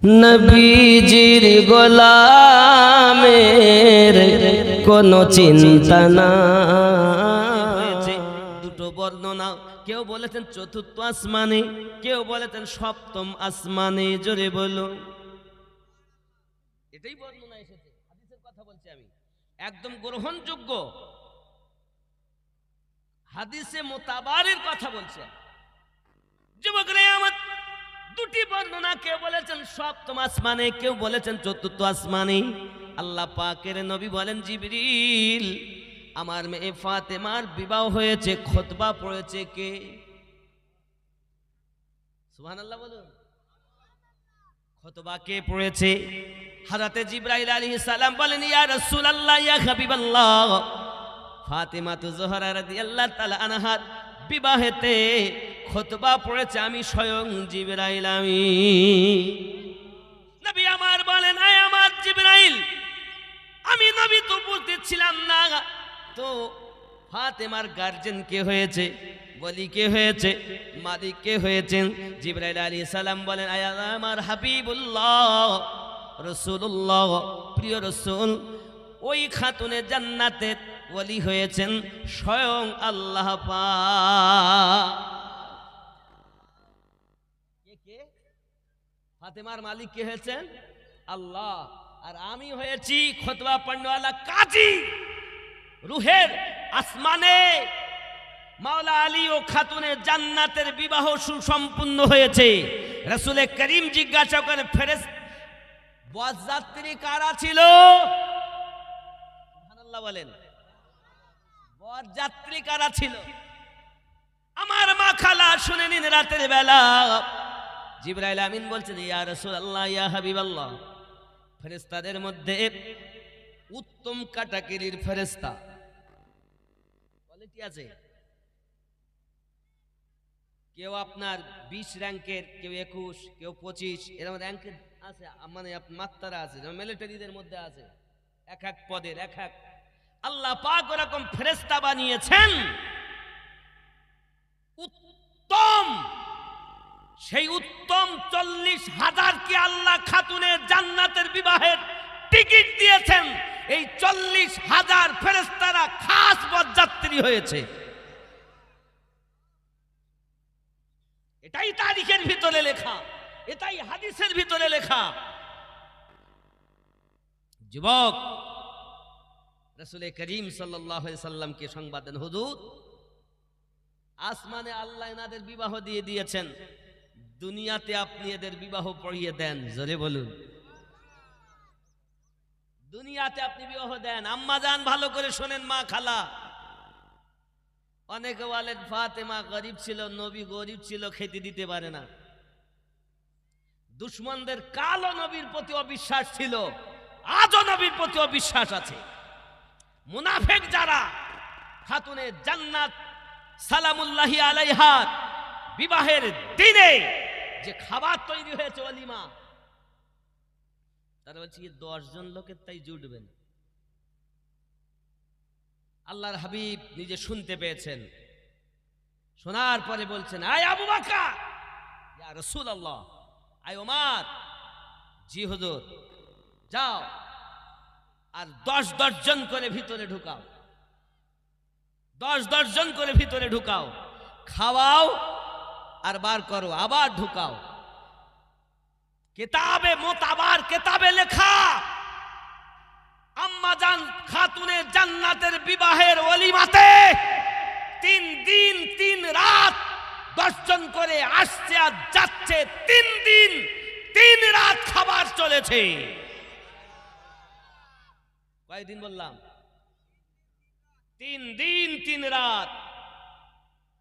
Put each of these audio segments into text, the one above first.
নবীজির গোলামের কোনো চিন্তা না। দুটো বর্ণনা, কেউ বলেছেন চতুর্থ আসমানে, কেউ বলেছেন সপ্তম আসমানে। জোরে বলো। এটাই বর্ণনা এসেছে, হাদিসের কথা বলছি আমি, একদম গ্রহণযোগ্য হাদিসে মোতাবারের কথা বলছে। যুবকরা আমার, দুটি বর্ণনা, কেউ বলেছেন সপ্তম আসমানে, কেউ বলেছেন চতুর্থ আসমানে। আল্লাহ পাকের নবী বলেন, জিবরিল, আমার মেয়ে ফাতেমার বিবাহ হয়েছে, খুতবা পড়েছে কে? সুবহানাল্লাহ বলুন। খুতবা কে পড়েছে? হযরতে জিবরাইল আলাইহিস সালাম বলেন, ইয়া রাসূলুল্লাহ, ইয়া হাবিবাল্লাহ, ফাতেমা তু জোহরা রাদিয়াল্লাহু তাআলা আনহার বিবাহেতে খুতবা পড়েছে আমি স্বয়ং জিবরাইল। আমি নবী আমার বলেন, আয় আমার জিবরাইল, আমি নবী তো উপস্থিত ছিলাম না, তো ফাতেমার গার্জেন কে হয়েছে, বলি কে হয়েছে, মালিক কে হয়েছেন? জিবরাইল আলাইহিস সালাম বলেন, আয় আমার হাবিবুল্লাহ রাসূলুল্লাহ, প্রিয় রাসূল, ওই খাতুনে জান্নাতের ওলি হয়েছেন স্বয়ং আল্লাহ পাক। কে? ফাতেমার মালিক কে হয়েছেন? আল্লাহ। আর আমি হয়েছি খুতবা পড়নেওয়ালা কাজী। রুহের আসমানে মাওলা আলী ও খাতুনে জান্নাতের বিবাহ সুসম্পন্ন হয়েছে। রাসূল করিম জিজ্ঞাসা করেন, ফেরেশতা বরযাত্রী কারা ছিল? সুবহানাল্লাহ বলেন। বরযাত্রী কারা ছিল? আমার মা খালা শুনে নিন, রাতের বেলা জিবরাইল আমিন বলছেন, ইয়া রাসূলুল্লাহ, ইয়া হাবিবাল্লাহ, ফেরেশতাদের মধ্যে উত্তম ক্যাটাগরির ফেরেশতা কোয়ালিটি আছে। কেউ আপনার 20 র্যাঙ্কের, কেউ 21, কেউ 25, এরকম র্যাঙ্কের আছে, মানে মাত্রা আছে, যেমন মিলিটারিদের মধ্যে আছে, এক এক পদের এক এক। আল্লাহ পাক ওরকম ফেরেশতা বানিয়েছেন উত্তম। সেই উত্তম 40,000 কে আল্লাহ খাতুনের জান্নাতের বিবাহের টিকিট দিয়েছেন। এই 40,000 ফেরেশতারা খাস বরযাত্রী হয়েছে। এটাই তারিখের ভিতরে লেখা, এটাই হাদিসের ভিতরে লেখা। যুবক, রাসূল করিম সাল্লাল্লাহু আলাইহি সাল্লামকে সংবাদ দেন, হুজুর, আসমানে আল্লাহ এনাদের বিবাহ দিয়ে দিয়েছেন, দুনিয়াতে আপনি এদের বিবাহ পড়িয়ে দেন। জোরে বলুন। দুনিয়াতে আপনি বিবাহ দেন। আম্মা জান, ভালো করে শোনেন, মা খালা, অনেকে বলেন ফাতেমা গরিব ছিল, নবী গরিব ছিল, খেতে দিতে পারে না। দুশমনদের কালো নবীর প্রতি অবিশ্বাস ছিল, আজও নবীর প্রতি অবিশ্বাস আছে। মুনাফিক যারা খাতুনে জান্নাত সালামুল্লাহি আলাইহা বিবাহের দিনে যে খাবার তৈরি হয়েছে ওলিমা, তারা বলছে 10 জন লোকের তাই জুটবে না। আল্লাহর হাবিব নিজে শুনতে পেয়েছেন, শোনার পরে বলছেন, আয় আবু বকর, ইয়া রাসূলুল্লাহ, আয় ওমর, জি হুজুর, যাও আর 10 জন করে ভিতরে ঢুকাও, 10 জন করে ভিতরে ঢুকাও, খাওয়াও আর বার করো, আবার ঢুকাও। কিতাবে মোতাবার, কিতাবে লেখা, আম্মা জান খাতুনে জান্নাতের বিবাহের ওলিমাতে 3 দিন 3 রাত 10 জন করে আসছে আর যাচ্ছে। 3 দিন 3 রাত খাবার চলেছে। কয়দিন বললাম? 3 দিন 3 রাত।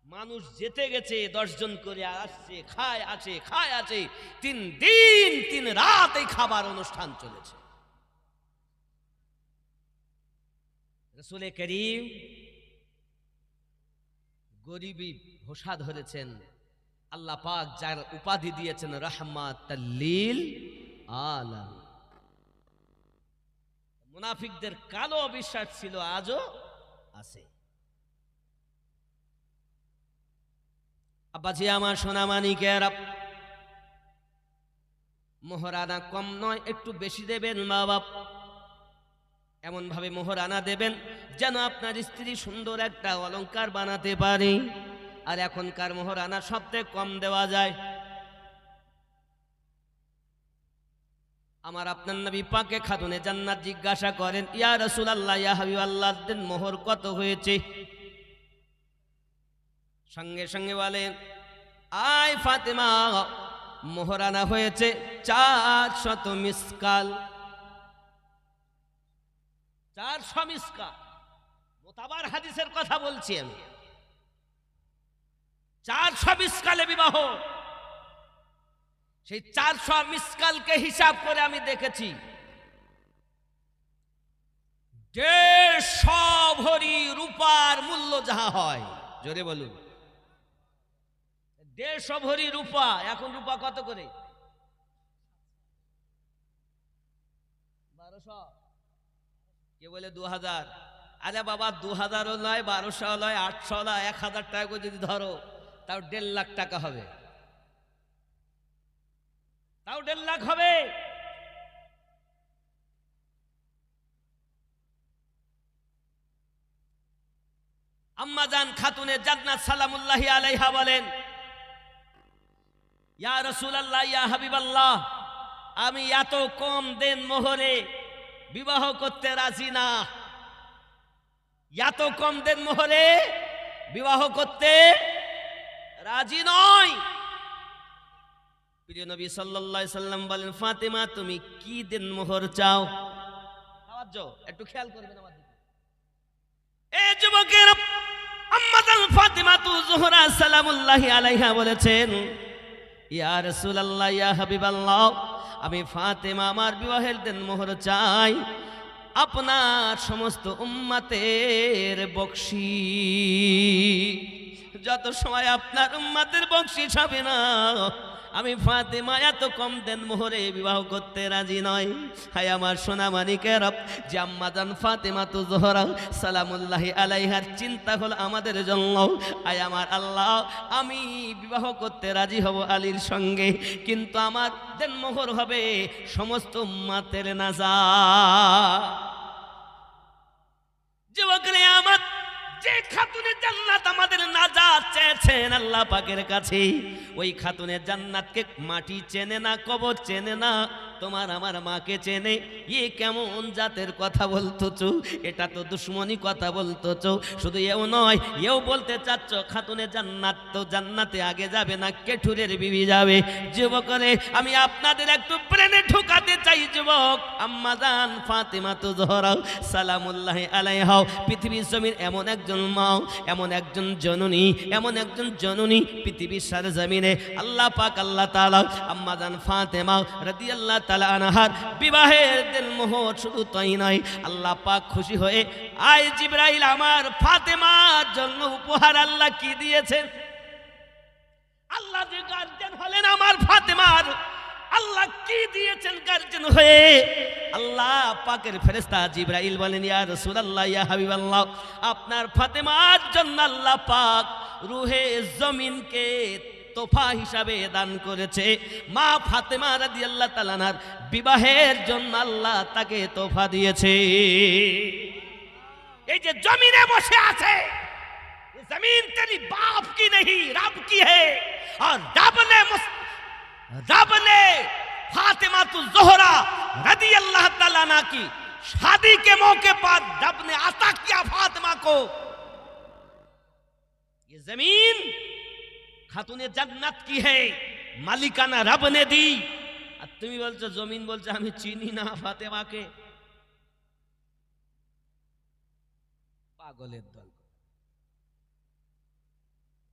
মানুষ যেতে গেছে, 10 জন করে আসছে, খায় আছে, খায় আছে। 3 দিন 3 রাত এই খাবার অনুষ্ঠান চলেছে। রাসূল করিম গরিবী ঘোষা ধরেছেন। আল্লাহ পাক যার উপাধি দিয়েছেন রাহমাতাল লিল আলামিন। মুনাফিকদের কালো অবিশ্বাস ছিল, আজও আছে। আব্বাজি আমার সোনা মানিকেরা, মোহরানা কম নয়, একটু বেশি দেবেন মা বাপ। এমন ভাবে মোহরানা দেবেন যেন আপনার স্ত্রী সুন্দর একটা অলংকার বানাতে পারে। আর এখনকার মোহরানা সবথেকে কম দেওয়া যায়। আমার আপনার নবী পাকে খাতুনে জান্নাত জিজ্ঞাসা করেন, ইয়া রাসূলুল্লাহ, ইয়া হাবিবাল্লাহ, দিন মোহর কত হয়েছে? সঙ্গে সঙ্গে বলেন, আয় ফাতেমা, মোহরানা হয়েছে 400 মিসকাল। 400 মিসকাল, মোতাবার হাদিসের কথা বলছি আমি। 400 মিসকালে বিবাহ। সেই 400 মিসকালকে হিসাব করে আমি দেখেছি 150 ভরি রূপার মূল্য যাহা হয়, জোরে বলুন, 150 ভরি রূপা। এখন রূপা কত করে? 1200। কে বলে 2000? আরে বাবা, 2000ও নয়, 1200 নয়, 800 নয়, 1000 টাকা করে যদি ধরো তাও 1.5 লাখ টাকা হবে। তাও 1.5 লাখ হবে। আম্মাজান খাতুনে জান্নাত সালামুল্লাহি আলাইহা বলেন, ইয়া রাসূলুল্লাহ, ইয়া হাবিবাল্লাহ, আমি এত কম দেন মোহরে বিবাহ করতে রাজি না। এত কম দেন মোহরে বিবাহ করতে রাজি নয়। প্রিয় নবী সাল্লাল্লাহু আলাইহি সাল্লাম বলেন, ফাতেমা, তুমি কি দেন মোহর চাও? একটু খেয়াল করবেন আমার দিকে। এই যুবকের আম্মাজান ফাতেমা জোহরা সালামুল্লাহি আলাইহা বলেছেন, ইয়া রাসূলুল্লাহ, ইয়া হাবিবাল্লাহ, আমি ফাতেমা আমার বিবাহের দেন মোহর চাই আপনার সমস্ত উম্মতের বকশিশ। যত সময় আপনার উম্মতের বকশিশ হবে না, আমি ফাতেমা এত কম দেন মোহরে বিবাহ করতে রাজি নয়। হায় আমার সোনা মানিকের, যে আম্মাজান ফাতেমা জোহরা সালামুল্লাহি আলাইহার চিন্তা হল আমাদের জন্য, আয় আমার আল্লাহ, আমি বিবাহ করতে রাজি হব আলীর সঙ্গে, কিন্তু আমার দেন মোহর হবে সমস্ত উম্মতের নাজাত। যুবকরে আমার, যে খাতুনে জান্নাত আমাদের নাজাত চেয়েছেন আল্লাহ পাকের কাছে, ওই খাতুনে জান্নাতকে মাটি চেনে না, কবর চেনে না, তোমার আমার মাকে চেনে। এ কেমন জাতের কথা বলতেছো? এটা তো দুশ্মনী কথা বলতেছো। শুধু এও নয়, এও বলতে চাচ্ছ খাতুনে জান্নাত তো জান্নাতে আগে যাবে না, কেঠুরের বিবি যাবে। যুবকরে আমি আপনাদের একটু ব্রেনে ঢোকাতে চাই, যুবক আম্মাজান ফাতেমা জোহরা সালামুল্লাহি আলাইহা পৃথিবীর জমিন এমন একজন মা, এমন একজন জননী, এমন একজন জননী পৃথিবীর সারা জমিনে আল্লাহ পাক আল্লাহ তাআলা আম্মাজান ফাতেমা রাদিয়াল্লাহু তাআলা আনহার বিবাহের দিন মোহর শুধু তাই নয়, আল্লাহ পাক খুশি হয়ে আয় জিবরাইল আমার ফাতেমার জন্য উপহার আল্লাহ কি দিয়েছেন? আল্লাহ যে গার্জিয়ান হলেন আমার ফাতেমার, আল্লাহ কি দিয়েছেন গার্জিয়ান হয়ে? আল্লাহ পাকের ফেরেশতা জিবরাইল বলেন, ইয়া রাসূলুল্লাহ, ইয়া হাবিবাল্লাহ, আপনার ফাতেমার জন্য আল্লাহ পাক রূহে জমিনকে তোফা হিসাবে দান করেছে। মা ফাতেমা রাদিয়াল্লাহু তাআলা আনহার বিবাহের জন্য আল্লাহ তাকে তোফা দিয়েছে। এই যে জমিনে বসে আছে, জমিন তেরি বাপ কি नहीं रब की है, और रब ने फातिमा ज़ोहरा रदियल्लाहु ताला अन्हा की शादी के मौके पर रब ने अता किया फातिमा को ये जमीन खातूने जन्नत की है, मालिकाना रब ने दी। আর তুমি বলছো জমিন বলছো আমি চিনি না ফাতেমাকে। পাগলের দল।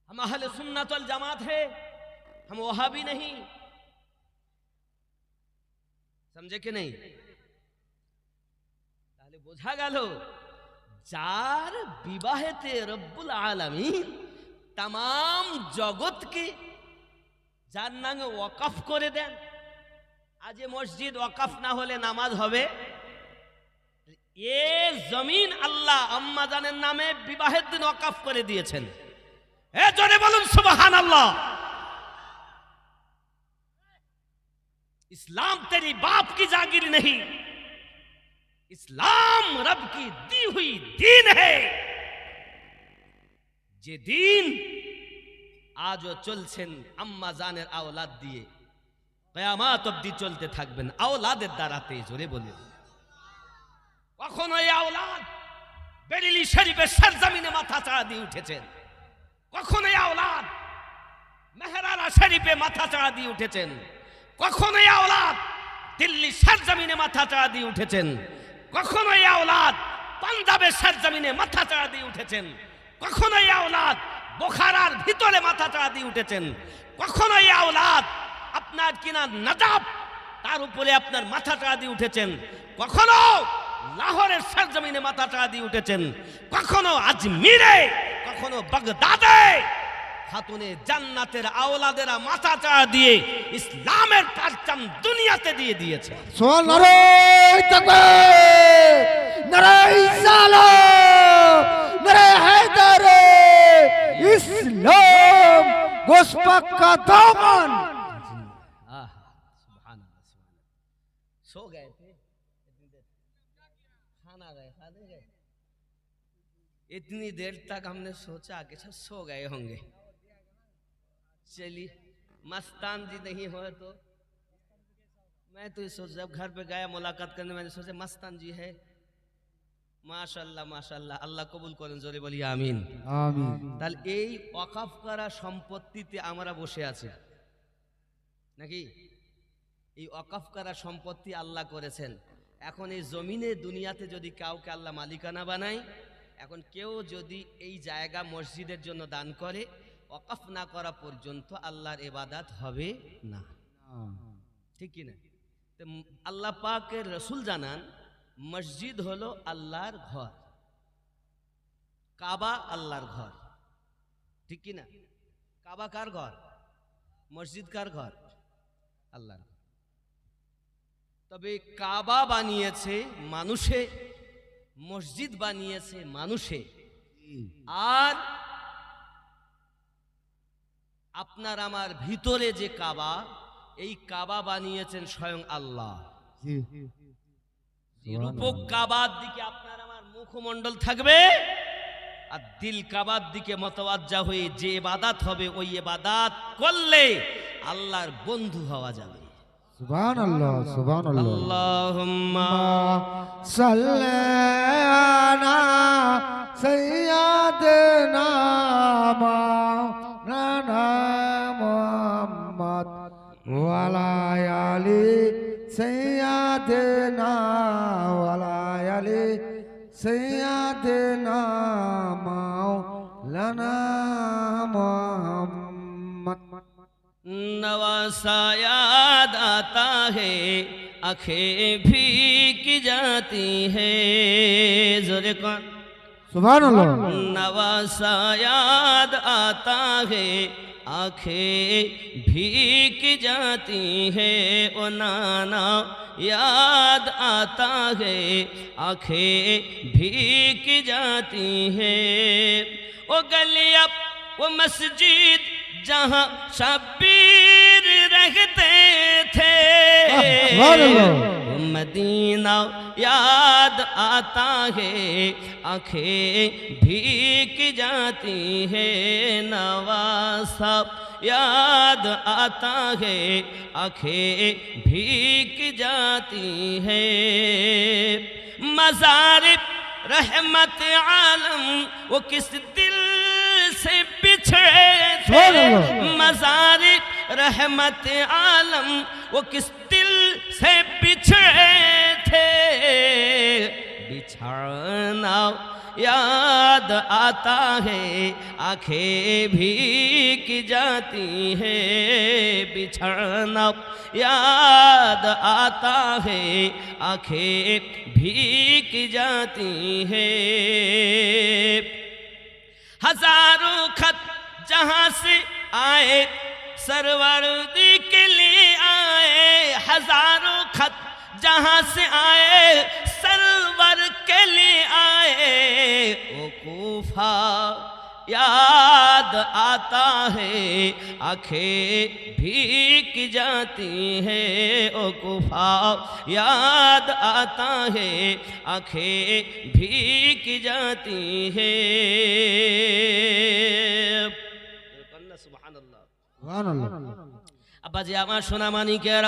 हम अहले सुन्नत वल जमात है, हम वहाबी नहीं। समझे कि नहीं? তাহলে বোঝা গেল যার বিবাহেতে রব্বুল আলামিন तमाम জগৎকে যার নামে ওয়াকফ করে দেন। আজ মসজিদ ওয়াকফ না হলে নামাজ হবে? এ জমিন আল্লাহ আম্মা জানের নামে বিবাহের দিন ওয়াকফ করে দিয়েছেন। এ জোরে বলুন সুবহানাল্লাহ। इस्लाम तेरी बाप की जागीर नहीं, इस्लाम रब की दी हुई दीन है। যে দিন আজও চলছেন আম্মা জানের আওলাদ দিয়ে, কিয়ামত অবধি চলতে থাকবেন আওলাদের দ্বারাতে। জোরে বলে, কখনো এই আওলাদ বেরেলি শরীফের সরজমিনে মাথা চাড়া দিয়ে উঠেছেন, কখনো এই আওলাদ মেহরারা শরীফে মাথা চাড়া দিয়ে উঠেছেন, কখনো এই আওলাদ দিল্লি সরজমিনে মাথা চাড়া দিয়ে উঠেছেন, কখনো এই আওলাদ পাঞ্জাবের সরজমিনে মাথা চাড়া দিয়ে উঠেছেন, কখনো এই আওলাদ বোখারার ভিতরে মাথা চাড়া দিয়ে উঠেছেন, কখনো এই আওলাদ আপনার কিনা নাজাব তার উপরে আপনার মাথা চাড়া দিয়ে উঠেছেন, কখনো লাহোরের সরজমিনে মাথা চাড়া দিয়ে উঠেছেন, কখনো আজমিরে, কখনো বাগদাদে খাতুনে জান্নাতের আওলাদেরা মাথা চাড়া দিয়ে ইসলামের পারচাম দুনিয়াতে দিয়ে দিয়েছে। সুবহানাল্লাহ, নারে তাকবীর, নারে রিসালাত, নারে হায়দারে, ইসলাম গোসপাক का दामन। सुभान अल्लाह, सो गए थे खाना गए खाने गए, इतनी देर तक हमने सोचा कि सब सो गए होंगे। चलिए, मस्तान जी नहीं हो तो मैं तो सोच, जब घर पे गया मुलाकात करने मैंने सोचा मस्तान जी है, माशाल्लाह माशाल्लाह, আল্লাহ কবুল করেন। জোরে বলি আমিন আমিন। তাহলে এই ওয়াকফ করা সম্পত্তিতে আমরা বসে আছি নাকি? এই ওয়াকফ করা সম্পত্তি আল্লাহ করেছেন। এখন এই জমিনে দুনিয়াতে যদি কাউকে আল্লাহ মালিকানা বানায়, এখন কেউ যদি এই জায়গা মসজিদের জন্য দান করে, ওয়াকফ না করা পর্যন্ত আল্লাহর ইবাদত হবে না, ঠিক কি না? তো আল্লাহ পাকের রসুল জানান মসজিদ হলো আল্লাহর ঘর, কাবা আল্লাহর ঘর, ঠিক কি না? কাবা কার ঘর? মসজিদ কার ঘর? আল্লাহর। তবে কাবা বানিয়েছে মানুষে, মসজিদ বানিয়েছে মানুষে, আর আপনার আমার ভিতরে যে কাবা, এই কাবা বানিয়েছেন স্বয়ং আল্লাহ। রূপক কাবার দিকে আপনার আমার মুখমণ্ডল থাকবে, আর দিল কাবার দিকে মতওয়াজ্জা হয়ে যে ইবাদত হবে, ওই ইবাদত করলে আল্লাহর বন্ধু হওয়া যাবে। সুবহানাল্লাহ, সুবহানাল্লাহ। আল্লাহুম্মা সাল্লি আলা সাইয়্যিদিনা মাওলানা মুহাম্মদ ওয়া আলা আলি সাইয়্যিদিনা ওয়া আলা আলি সাইয়্যিদিনা মাওলানা মুহাম্মদ। नवासा याद आता है, आंखें भीग जाती है। जोरे कौन? सुभानअल्लाह। नवासा याद आता है, आंखें भीग जाती है। ओ नाना याद आता है, आंखें भीग जाती है। ओ गलियां, वो मस्जिद जहाँ शब्बीर रहते थे, मदीना याद आता है, आंखें भीग जाती है। नवासा याद आता है, आंखें भीग जाती है। मज़ारिब रहमत आलम वो किस दिल से बिछड़े थे। मज़ारिब रहमत आलम वो किस दिल से बिछड़े थे। बिछड़ना याद आता है, आंखें भीग जाती है। बिछड़ना याद आता है, आंखें भीग जाती है। हजारों खत जहां से आए, सरवरदी के लिए आए। हजारों खत जहां से आए, सरवर के लिए आए। ओ कूफा याद आता है आंखें भीग जाती है ओ कुफा याद आता है आंखें भीग जाती है सुबहानाल्लाह সুবহানাল্লাহ। আব্বাজি আমার সোনা মানিকের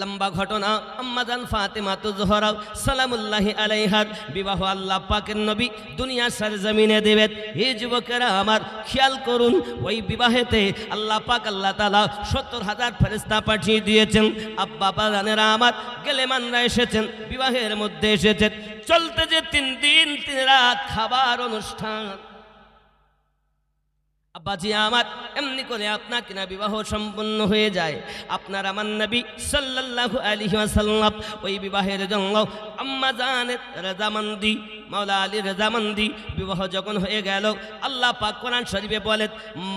লম্বা ঘটনা আম্মাজান ফাতেমা জোহরা সালামুল্লাহি আলাইহার বিবাহ আল্লাহ পাকের নবী দুনিয়া সরজমিনে দেবেন। হে যুবকেরা আমার খেয়াল করুন, ওই বিবাহেতে আল্লাহ পাক আল্লাহ তাআলা ৭০,০০০ ফেরেশতা পাঠিয়ে দিয়েছেন। আব্বা বাজানেরা আমার গেলেমানরা এসেছেন, বিবাহের মধ্যে এসেছেন। চলতে যে ৩ দিন ৩ রাত খাবার অনুষ্ঠান। আব্বাজি আমার এমনি করে আপনার কিনা বিবাহ সম্পন্ন হয়ে যায়। আপনার আমার নবী সাল্লাল্লাহু আলাইহি ওয়াসাল্লাম ওই বিবাহের জন্য আম্মা জানের রাজামন্দি মাওলা আলী রাজামন্দি বিবাহ যখন হয়ে গেল, আল্লাহ পাক কোরআন শরীফে বলেন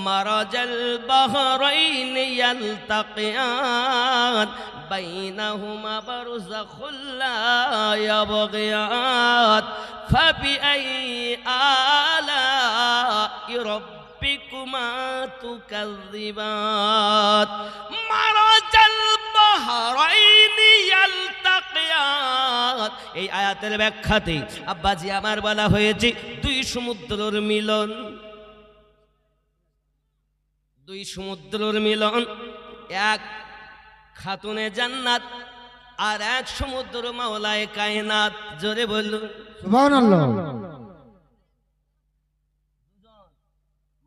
মারাজাল বাহরাইনি ইয়ালতাকিয়ান বাইনাহুমা বারযাখুল লা ইয়াবগিয়ান ফাবিআই আলাই রব্বিকুমা তুকাযযিবান মারাজাল বাহরাইনি ইয়ালতাকিয়ান। এই আয়াতের ব্যাখ্যাতে আব্বাজি আমার বলা হয়েছে 2 সমুদ্রের মিলন। 2 সমুদ্রের মিলন, এক খাতুনে জান্নাত আর এক সমুদ্র মাওলায়ে কায়নাত। জোরে বলুন সুবহানাল্লাহ।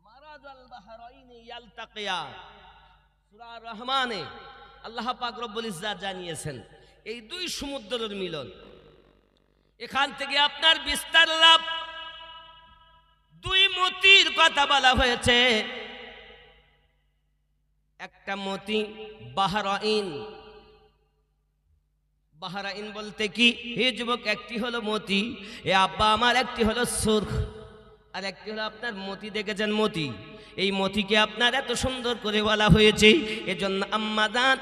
মারাজাল বাহরাইনি ইয়ালতাকিয়ান। সূরা রহমানে আল্লাহ পাক রব্বুল ইজ্জাত জানিয়েছেন এই 2 সমুদ্রের মিলন। এখান থেকে আপনার বিস্তার লাভ। 2 মতির কথা বলা হয়েছে। একটা মতি বাহরাইন। বাহরাইন বলতে কি হে যুবক, একটি হলো মতি, এ আব্বা আমার, একটি হলো সুরখ, আর একটি হলো আপনার মতি। দেখেছেন মতি? এই মতিকে আপনার এত সুন্দর করে বলা হয়েছে, এজন্য আম্মা জান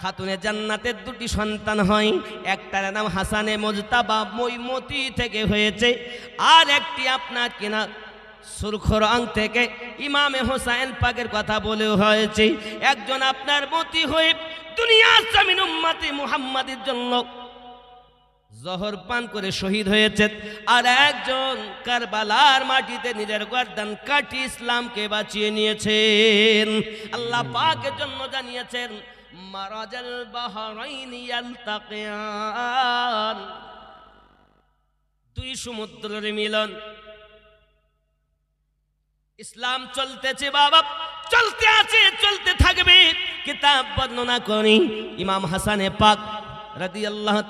খাতুনে জান্নাতের 2টি সন্তান হয়। একটার নাম হাসানে মুজতাবা, ওই মতি থেকে হয়েছে। আর একটি আপনার কিনা সুরখ রং থেকে ইমামে হোসাইন পাকের কথা বলে হয়েছে। একজন আপনার মতি হয়ে দুনিয়ার জমিন উম্মতে মুহাম্মাদের জন্য জহর পান করে শহীদ হয়েছে, আর একজন কারবালার মাটিতে নিজের গর্দান কাটি ইসলামকে বাঁচিয়ে নিয়েছেন। আল্লাহ পাকের জন্য জানিয়েছেন মারাজাল বাহরাইনি ইয়ালতাকিয়ান। 2 সমুদ্রের মিলন। ইসলাম চলতেছে বাবা, চলতে আছে, চলতে থাকবে। কিতাব বর্ণনা করি ইমাম হাসানে পাক রাদিয়াল্লাহু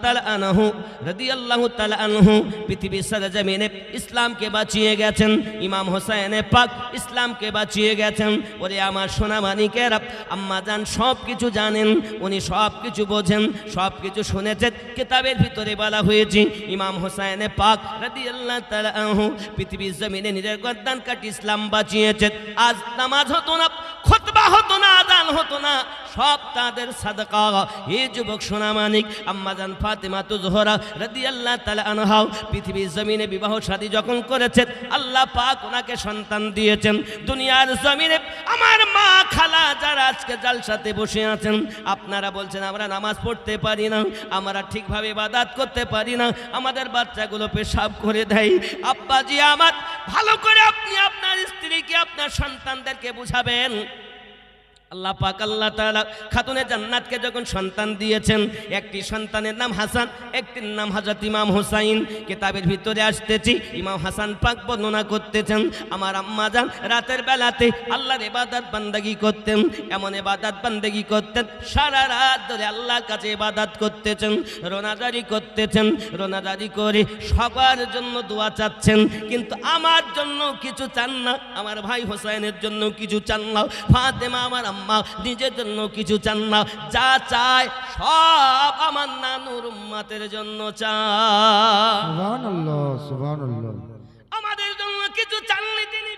তাআলা আনহু পৃথিবীর সরজমিনে ইসলামকে বাঁচিয়ে গেছেন। ইমাম হোসেনে পাক ইসলামকে বাঁচিয়ে গেছেন। ওরে আমার সোনা মানিকেরা, আম্মা জান সব কিছু জানেন, উনি সব কিছু বোঝেন, সব কিছু শুনেছেন। কিতাবের ভিতরে বলা হয়েছে ইমাম হোসেনে পাক রাদিয়াল্লাহু তাআলা আনহু পৃথিবীর জমিনে নিজের গর্দান কাটি ইসলাম বাঁচিয়েছেন। আজ নামাজ হতো না, খুতবা হতো না, আযান হতো না, সব তাদের সাদকা। হে যুবক সোনা মানিক, আম্মা জান ফাতেমা জোহরা রাদিয়াল্লাহু তাআলা আনহা পৃথিবীর জমিনে বিবাহ শাদী যখন করেছেন, আল্লাহ পাক ওনাকে সন্তান দিয়েছেন। দুনিয়ার জমিনে আমার মা খালা যারা আজকে জালসাতে বসে আছেন, আপনারা বলছেন আমরা নামাজ পড়তে পারি না, আমরা ঠিকভাবে ইবাদত করতে পারি না, আমাদের বাচ্চাগুলো পেশাব করে দেয়। আব্বাজি আমার, ভালো করে আপনি আপনার স্ত্রীকে আপনার সন্তানদেরকে বুঝাবেন। আল্লাহ পাক আল্লাহ তাআলা খাতুনে জান্নাতকে যখন সন্তান দিয়েছেন, একটি সন্তানের নাম হাসান, একটির নাম হযরত ইমাম হুসাইন। কিতাবের ভিতরে আসতেছি ইমাম হাসান পাক বর্ণনা করতেছেন আমার আম্মা জান রাতের বেলাতে আল্লাহর ইবাদত বান্দাগি করতেন। এমন ইবাদত বান্দাগি করতেন, সারা রাত ধরে আল্লাহর কাছে ইবাদত করতেছেন, রোনাজারি করতেছেন। রোনাজারি করে সবার জন্য দোয়া চাচ্ছেন, কিন্তু আমার জন্য কিছু চান না, আমার ভাই হোসেনের জন্য কিছু চান না, ফাতেমা আমার আম্মা নিজের জন্য কিছু চান না। যা চায় সব আমার নানুর উম্মতের জন্য চায়। সুবহানাল্লাহ, সুবহানাল্লাহ। আমাদের জন্য কিছু চাননি তিনি।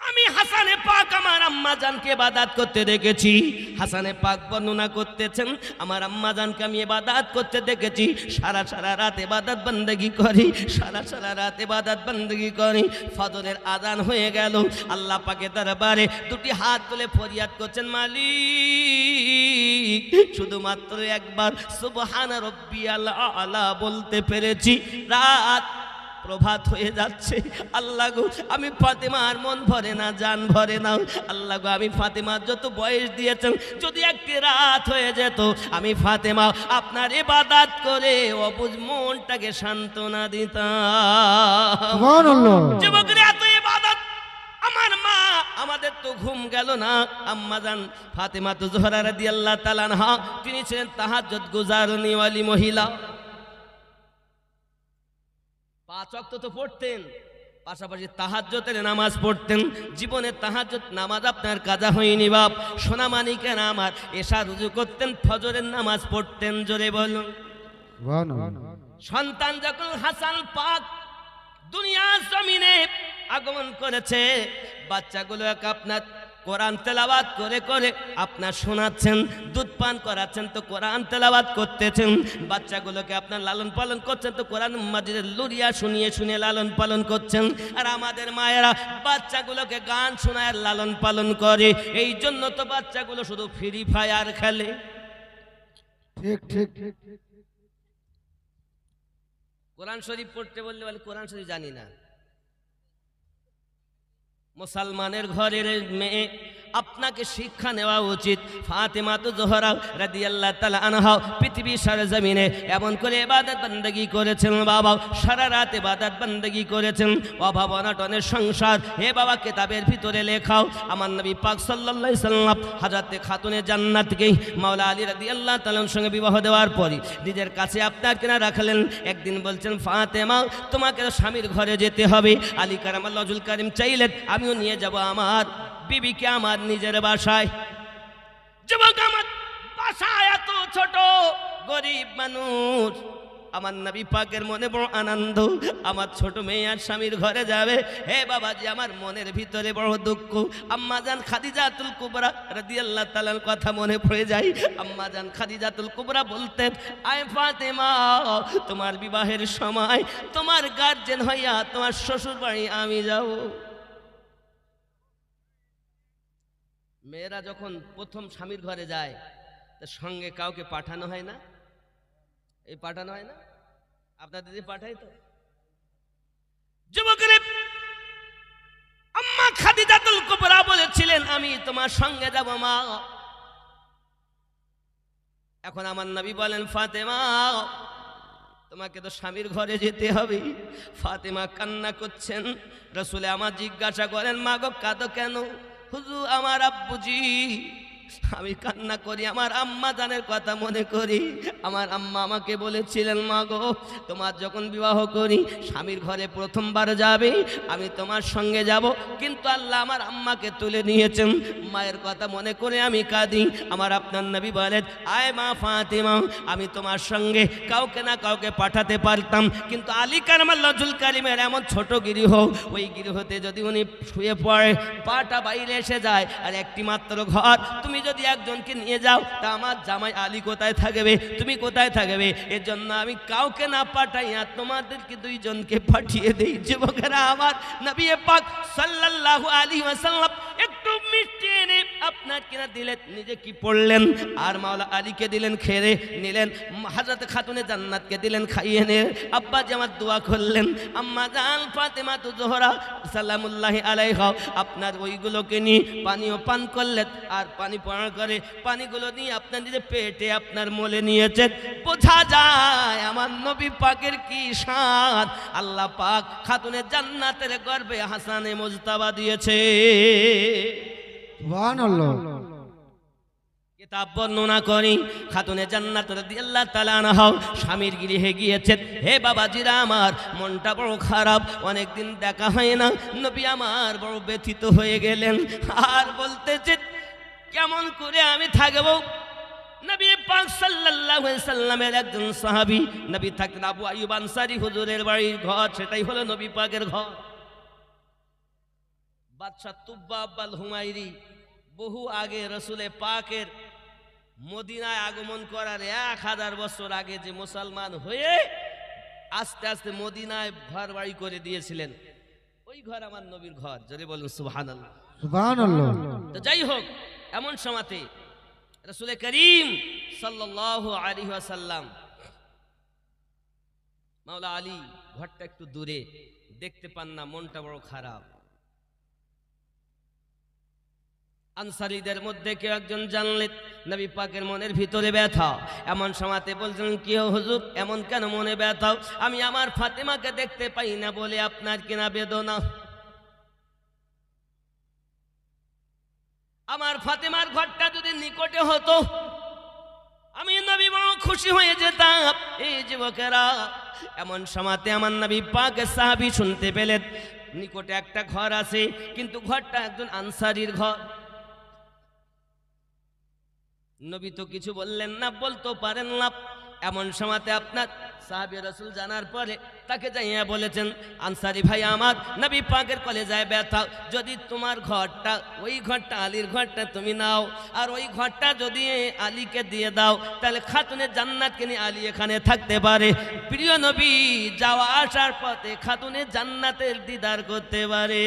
আমি হাসানে পাক আমার আম্মা জানকে ইবাদত করতে দেখেছি। হাসানে পাক বর্ণনা করতেছেন, আমার আম্মা জানকে আমি ইবাদত করতে দেখেছি, সারা সারা রাত ইবাদত বندگی করি, সারা সারা রাত ইবাদত বندگی করি। ফজরের আযান হয়ে গেল, আল্লাহ পাকের দরবারে দুটি হাত তুলে ফরিয়াদ করছেন, মালিক শুধুমাত্র একবার সুবহান রাব্বিয়াল আলা বলতে পেরেছি, রাত প্রভাত হয়ে যাচ্ছে। আল্লাহ গো, আমি ফাতেমার মন ভরে না, জান ভরে না। আল্লাহ গো, আমি ফাতেমার যত বয়স দিয়েছেন, যদি একটি রাত হয়ে যেত, আমি ফাতেমা আপনার ইবাদত করে অবুঝ মনটাকে সান্ত্বনা দিতাম। সুবহানাল্লাহ। যুবকরা এত ইবাদত, আমার মা, আমাদের তো ঘুম গেল না। আম্মা জান ফাতেমা তো জোহরা রাদিয়াল্লাহু তাআলা আনহা, তিনি ছিলেন তাহাজ্জুদ গুজারনিওয়ালি মহিলা। 5 ওয়াক্ত তো পড়তেন, পাশাপাশি তাহাজ্জুদের নামাজ পড়তেন। জীবনে তাহাজ্জুদ নামাজ আপনার কাজা হয়নি বাপ, সোনামানিকের আমার এশা রুজু করতেন, ফজরের নামাজ পড়তেন। জোরে বলুন সুবহানাল্লাহ। সন্তান যখন হাসান পাক দুনিয়ার জমিনে আগমন করেছে, বাচ্চাগুলোকে আপনার কোরআন তেলাওয়াত করে করে আপনার শোনাচ্ছেন, দুধ পান করাচ্ছেন তো কোরআন তেলাওয়াত করতেছেন। বাচ্চাগুলোকে আপনার লালন পালন করছেন তো কোরআন মাজিদের লুরিয়া শুনিয়ে শুনিয়ে লালন পালন করছেন। আর আমাদের মায়েরা বাচ্চাগুলোকে গান শোনায় লালন পালন করে। এই জন্য তো বাচ্চাগুলো শুধু ফ্রি ফায়ার খেলে। ঠিক ঠিক ঠিক। কোরআন শরীফ পড়তে বললে বলে কোরআন শরীফ জানি না। মুসলমানের ঘরের মেয়ে, আপনাকে শিক্ষা নেওয়া উচিত। ফাতেমা তো জোহরা রাদিয়াল্লাহু তাআলা আনহা পৃথিবীর সরজমিনে এমন করে ইবাদত বندگی করেছেন বাবা, সারা রাত ইবাদত বندگی করেছেন। অভাব অনটনের সংসার, হে বাবা কিতাবের ভিতরে লেখাও, আমার নবী পাক সাল্লাল্লাহু আলাইহি সাল্লাম হযরতে খাতুনে জান্নাতকে মাওলা আলী রাদিয়াল্লাহু তাআলার সঙ্গে বিবাহ দেওয়ার পরই নিজের কাছে আপনার কেনা রাখলেন। একদিন বলছেন, ফাতেমা তোমাকে তো স্বামীর ঘরে যেতে হবে। আলী কারামাল্লাহু ওয়াজহুল কারীম চাইলেন আমিও নিয়ে যাব আমার বিবিকে আমার নিজের বাসায়। যুবক, আমার বাসায় এত ছোট, গরিব মানুষ। আমার নবী পাকের মনে বড় আনন্দ, আমার ছোট মেয়ে আর স্বামীর ঘরে যাবে। হে বাবাজি, আমার মনের ভিতরে বড় দুঃখ। আম্মা জান খাদিজাতুল কুবরা রাদিয়াল্লাহু তাআলার কথা মনে পড়ে যায়। আম্মা জান খাদিজাতুল কুবরা বলতেন, আয় ফাতেমা, তোমার বিবাহের সময় তোমার গার্জেন হইয়া তোমার শ্বশুর বাড়ি আমি যাব। মেয়েরা যখন প্রথম স্বামীর ঘরে যায়, তার সঙ্গে কাউকে পাঠানো হয় না? এই পাঠানো হয় না? আপনার দিদি পাঠাই তো? যুবকের আম্মা খাদিজাতুল কুবরা বলেছিলেন, আমি তোমার সঙ্গে যাব মা। এখন আমার নবী বলেন, ফাতেমা তোমাকে তো স্বামীর ঘরে যেতে হবে। ফাতেমা কান্না করছেন। রাসূল আমার জিজ্ঞাসা করেন, মা গো কাঁদো কেন? হুজুর, আমার আব্বুজি, আমি কান্না করি আমার আম্মা জানের কথা মনে করি। আমার আম্মা আমাকে বলেছিলেন, মা গো তোমার যখন বিবাহ করি স্বামীর ঘরে প্রথমবার যাবে, আমি তোমার সঙ্গে যাব। কিন্তু আল্লাহ আমার আম্মাকে তুলে নিয়েছেন। মায়ের কথা মনে করে আমি কাঁদি। আমার আপনার নবী বলেন, আয় মা ফাতেমা, আমি তোমার সঙ্গে কাউকে না কাউকে পাঠাতে পারতাম, কিন্তু আলী কারামাল্লাহু ওয়াজহুল কারীমের এমন ছোট গৃহ, ওই গৃহতে যদি উনি শুয়ে পড়ে, পাটা বাইরে এসে যায়, আর একটি মাত্র ঘর, তুমি যদি একজনকে নিয়ে যাও, তা আমার জামাই আলী কোথায় থাকবে, তুমি কোথায় থাকবে? এর জন্য আমি কাউকে না পাঠাইয়া তোমাদেরকে দুইজনকে পাঠিয়ে দেই। যুবকেরা, আমার নবী পাক সাল্লাল্লাহু আলাইহি ওয়াসাল্লাম একটু মিষ্টি এনে আপনার কিনা দিলেন, নিজে কি পড়লেন, আর মাওলা আলীকে দিলেন, খেয়ে নিলেন। হযরত খাতুনে জান্নাতকে দিলেন, খাইয়ে নিয়ে আব্বা যে আমার দোয়া করলেন। আম্মা জান ফাতেমা তো জোহরা সালামুল্লাহি আলাইহা আপনার ওইগুলোকে নিয়ে পানিও পান করলেন, আর পানি পান করে পানিগুলো নিয়ে আপনার নিজে পেটে আপনার মলে নিয়েছেন। বোঝা যায় আমার নবী পাকের কি শান। আল্লাহ পাক খাতুনে জান্নাতের গর্ভে হাসানে মুজতাবা দিয়েছে। সুবহানাল্লাহ। কিতাব বর্ণনা করি, খাতুনে জান্নাত রাদিয়াল্লাহু তাআলা আনহা স্বামীর গৃহে গিয়েছেন। হে বাবাজিরা, আমার মনটা বড় খারাপ, অনেকদিন দেখা হয় না। নবী আমার বড় ব্যথিত হয়ে গেলেন, আর বলতেছে কেমন করে আমি থাকবো। নবী পাক সাল্লাল্লাহু আলাইহি সাল্লামের একজন সাহাবী, নবী থাকতেন আবু আইয়ুব আনসারী হুজুরের বাড়ির ঘর, সেটাই হলো নবী পাকের ঘর। বাদশা তুব্বা আল হুমায়রি বহু আগে রসুলে পাকের মদিনায় আগমন করার 1000 বছর আগে যে মুসলমান হয়ে আস্তে আস্তে মদিনায় ঘর বাড়ি করে দিয়েছিলেন, ওই ঘর আমার নবীর ঘর। যদি বলুন সুবহানাল্লাহ। সুবহানাল্লাহ। তো যাই হোক, এমন সময়তে রাসূল করিম সাল্লাল্লাহু আলাইহি ওয়াসাল্লাম, মাওলা আলী ঘরটা একটু দূরে, দেখতে পান না, মনটা বড় খারাপ। আনসারীদের মধ্যে কেউ একজন জানলেন নবী পাকের মনের ভিতরে ব্যথা। এমন সময়তে বলছেন, কি হুজুর এমন কেন মনে ব্যথা? আমি আমার ফাতেমাকে দেখতে পাই না বলে আপনার কিনা বেদনা। আমার ফাতেমার ঘরটা যদি নিকটে হতো, আমি নবী বড় খুশি হয়ে যেতাম। এই যুবকেরা, এমন সময়তে আমার নবী পাকের সাহাবী শুনতে পেলেন নিকটে একটা ঘর আছে, কিন্তু ঘরটা একজন আনসারীর ঘর। নবী তো কিছু বললেন না, বলতে পারেন না। এমন সময়তে আপনার সাহাবী রাসূল জানার পরে তাকে যাইয়া বলেছেন, আনসারী ভাই আমার, নবী পাকের কলেজায় ব্যথা, যদি তোমার ঘরটা, ওই ঘরটা আলীর ঘরটা তুমি নাও, আর ওই ঘরটা যদি আলীকে দিয়ে দাও, তাহলে খাতুনে জান্নাতকে নিয়ে আলী এখানে থাকতে পারে। প্রিয় নবী যাওয়া আসার পথে খাতুনে জান্নাতের দিদার করতে পারে।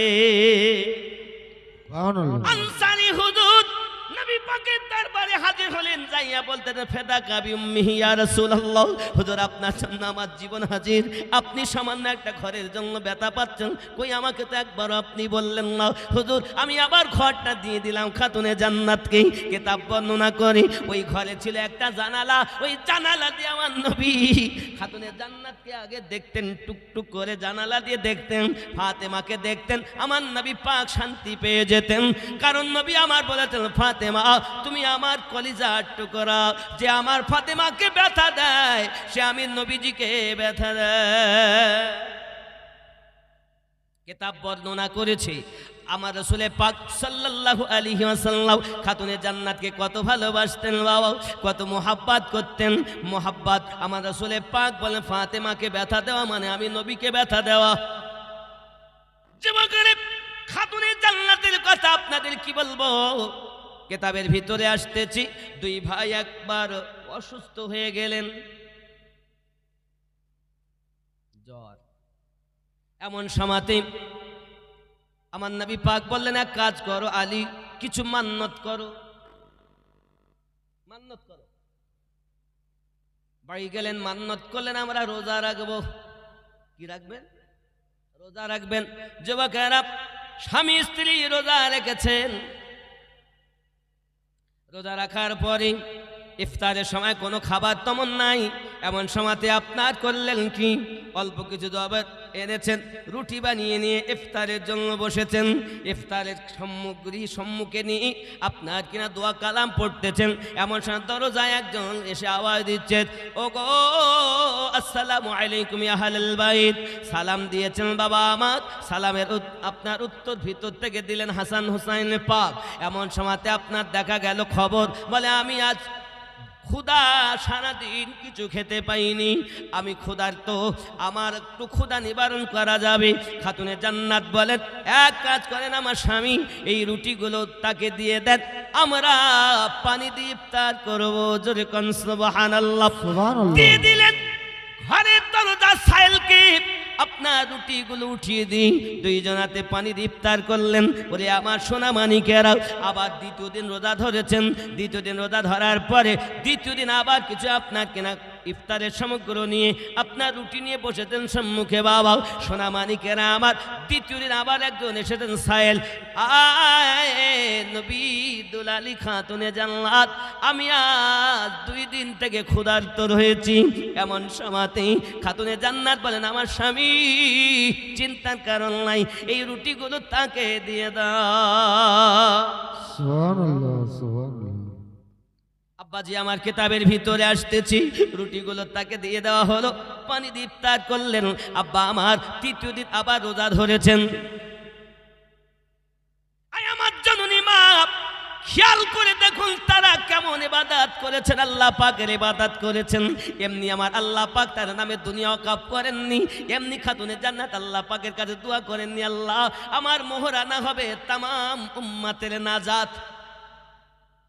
সুবহানাল্লাহ। আনসারী হুজুর নবী পাকের দরবারে হাজির হলেন, যাইয়া বলতেন, ফেদা কাবি উম্মিহি ইয়া রাসূলুল্লাহ, হুজুর আপনার জন্য আমার জীবন হাজির। আপনি সামান্য একটা ঘরের জন্য ব্যথা পাচ্ছেন, কই আমাকে তো একবার আপনি বললেন না। হুজুর আমি আবার ঘরটা দিয়ে দিলাম খাতুনে জান্নাতকে। কিতাব বর্ণনা করি, ওই ঘরে ছিল একটা জানালা, ওই জানালা দিয়ে আমার নবী খাতুনে জান্নাতকে আগে দেখতেন, টুকটুক করে জানালা দিয়ে দেখতেন, ফাতেমাকে দেখতেন। আমার নবী পাক শান্তি পেয়ে যেতেন, কারণ নবী আমার বলেছেন, ফাতেমা তুমি আমার কলিজার টুকরা, যে আমার ফাতেমাকে ব্যথা দেয় সে আমি নবীজিকে ব্যথা দেয়। কিতাব বর্ণনা করেছে আমার রাসূল পাক সাল্লাল্লাহু আলাইহি ওয়াসাল্লাম খাতুনে জান্নাতকে কত ভালোবাসতেন, বাবা কত মোহাব্বত করতেন। মোহাব্বত আমার রাসূল পাক বলেন, ফাতেমাকে ব্যথা দেওয়া মানে আমি নবীকে ব্যথা দেওয়া। যুবকেরা, খাতুনে জান্নাতের কথা আপনাদের কি বলবো, কিতাবের ভিতরে আসতেছি। দুই ভাই একবার অসুস্থ হয়ে গেলেন, জ্বর। এমন সময়তে আমার নবী পাক বললেন, এক কাজ করো আলী, কিছু মান্নত করো, মান্নত করো। বাড়ি গেলেন, মান্নত করলেন, আমরা রোজা রাখবো। কি রাখবেন? রোজা রাখবেন। যুবকেরা, স্বামী স্ত্রী রোজা রেখেছেন। রোজা রাখার পরে ইফতারের সময় কোনো খাবার তেমন নাই। এমন সময়তে আপনার করলেন কি, অল্প কিছু খাবার এনেছেন, রুটি বানিয়ে নিয়ে ইফতারের জন্য বসেছেন। ইফতারের সামগ্রী সম্মুখে নিয়ে আপনার কিনা দোয়া কালাম পড়তেছেন। এমন সময় দরজায় একজন এসে আওয়াজ দিচ্ছে, ও গো আসসালামু আলাইকুম ইয়া আহলাল বাইত। সালাম দিয়েছেন বাবা আমার, সালামের আপনার উত্তর ভিতর থেকে দিলেন হাসান হুসাইন পাক। এমন সময়তে আপনার দেখা গেল খবর, বলে আমি আজ ক্ষুধা, সারাদিন কিছু খেতে পাইনি, আমি ক্ষুধার্ত, আমার একটু ক্ষুধা নিবারণ করা যাবে? খাতুনে জান্নাত বলেন, এক কাজ করেন, আমার স্বামী এই রুটিগুলো তাকে দিয়ে দেন, আমরা পানি দিয়ে ইফতার করবো। জোরে কোন সুবহানাল্লাহ। সুবহানাল্লাহ। দিয়ে দিলেন। ঘরের দরজা সাইলকে আপনার রুটিগুলো উঠিয়ে দিই, দুইজনাতে পানি ইফতার করলেন। বলে আমার সোনা মানিকেরা, আবার দ্বিতীয় দিন রোজা ধরেছেন। দ্বিতীয় দিন রোজা ধরার পরে দ্বিতীয় দিন আবার কিছু আপনার কেনা ইফতারের সমগ্র নিয়ে আপনার রুটি নিয়ে বসেছেন সম্মুখে। বাবা সোনা মানিকেরা আমার, দ্বিতীয় দিন আবার একজন এসেছেন সাইল, নবী দুলালী খাতুনে জান্নাত, আমি আজ 2 দিন থেকে ক্ষুধার্ত রয়েছি। এমন সময়তেই খাতুনে জান্নাত বলেন, আমার স্বামী চিন্তার কারণ নাই, এই রুটিগুলো তাকে দিয়ে দাও। সুবহানাল্লাহ। সুবহানাল্লাহ। আব্বাজি আমার কিতাবের ভিতরে আসতেছি, রুটিগুলো তাকে দিয়ে দেওয়া হলো, পানি দিয়ে ইফতার করলেন। আব্বা আমার তৃতীয় দিন আবার রোজা ধরেছেন। আয় আমার জননী মা, খেয়াল করে দেখুন তারা কেমন ইবাদত করেছেন, আল্লাহ পাকের ইবাদত করেছেন। এমনি আমার আল্লাহ পাক তার নামে দুনিয়া ওয়াকফ করেননি, এমনি খাতুনে জান্নাত আল্লাহ পাকের কাছে দোয়া করেননি, আল্লাহ আমার মোহরানা হবে তামাম উম্মতের নাজাত।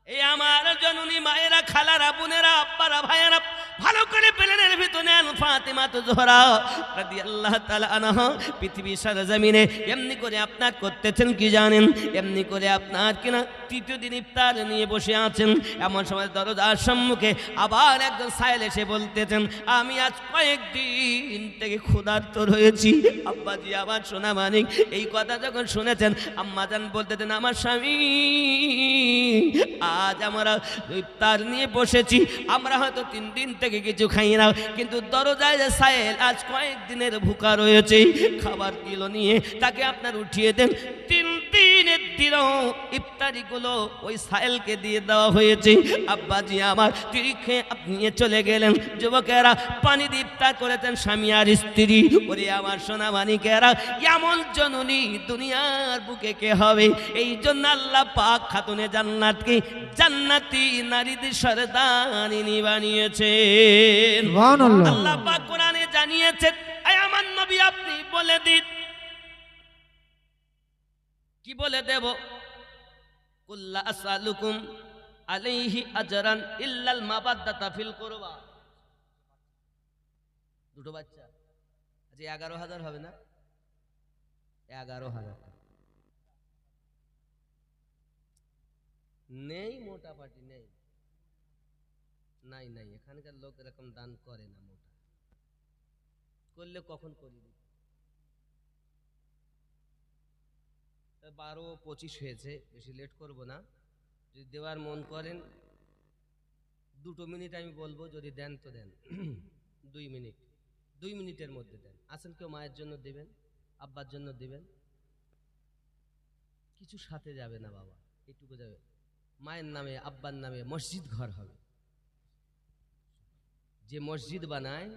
এই আমার জননী মায়েরা, খালারা, বোনেরা, আব্বারা, ভাইয়েরা, ভালো করে প্লেনের ভিতরে ফাতেমা তো জোহরা রাদিয়াল্লাহু তাআলা আনহা পৃথিবীর সরজমিনে এমনি করে আপনার করতেছেন কি জানেন? এমনি করে আপনার কিনা তৃতীয় দিন ইফতার নিয়ে বসে আছেন। এমন সময় দরজার সম্মুখে আবার একজন সাহেল এসে বলতেছেন, আমি আজ কয়েকদিন থেকে ক্ষুধার্ত রয়েছি। আব্বাজি আমার সোনা মানিক এই কথা যখন শুনেছেন, আম্মাজান বলতেছেন, আমার স্বামী আজ আমরা ইফতার নিয়ে বসেছি, আমরা হয়তো 3 দিন থেকে কিছু খাই না, কিন্তু দরজায় যে সাহেল আজ কয়েকদিনের ভুকা রয়েছে, খাবার কিলো নিয়ে তাকে আপনার উঠিয়ে দেন। 3 দিনের দিনও ইফতারিগুলো ওই সাহেলকে দিয়ে দেওয়া হয়েছে। আব্বাজি আমার তিনি খেয়ে নিয়ে চলে গেলেন। যুবকেরা পানি দিয়ে ইফতার করেছেন স্বামী আর স্ত্রী। ওরে আমার সোনা মানিকেরা, এমন জননী দুনিয়ার বুকে কে হবে? এই জন্য আল্লাহ পাক খাতুনে জান্নাতকে জান্নাতি নারীদের সরদারিনী বানিয়েছেন। সুবহানাল্লাহ। আল্লাহ পাক কোরআনে জানিয়েছেন, আয় আমার নবী আপনি বলে দিন। কি বলে দেব? কুল্লা আসআলুকুম আলাইহি আজরান ইল্লাল মাবাদ্দাতা ফিল কুরবা। দুটো বাচ্চা আচ্ছা 11,000 হবে না? 11,000 নেই, মোটা পাটি নেই, নাই নাই, এখানকার লোক এরকম দান করে না। মোটা করলে কখন করি? 12-25 হয়েছে, বেশি লেট করব না। যদি দেওয়ার মন করেন 2 মিনিট আমি বলবো, যদি দেন তো দেন। 2 মিনিটের মধ্যে দেন। আসেন, কেউ মায়ের জন্য দেবেন, আব্বার জন্য দেবেন, কিছু সাথে যাবে না বাবা, এইটুকু যাবে। মায়ের নামে আব্বার নামে মসজিদ ঘর হবে। যে মসজিদ বানায়,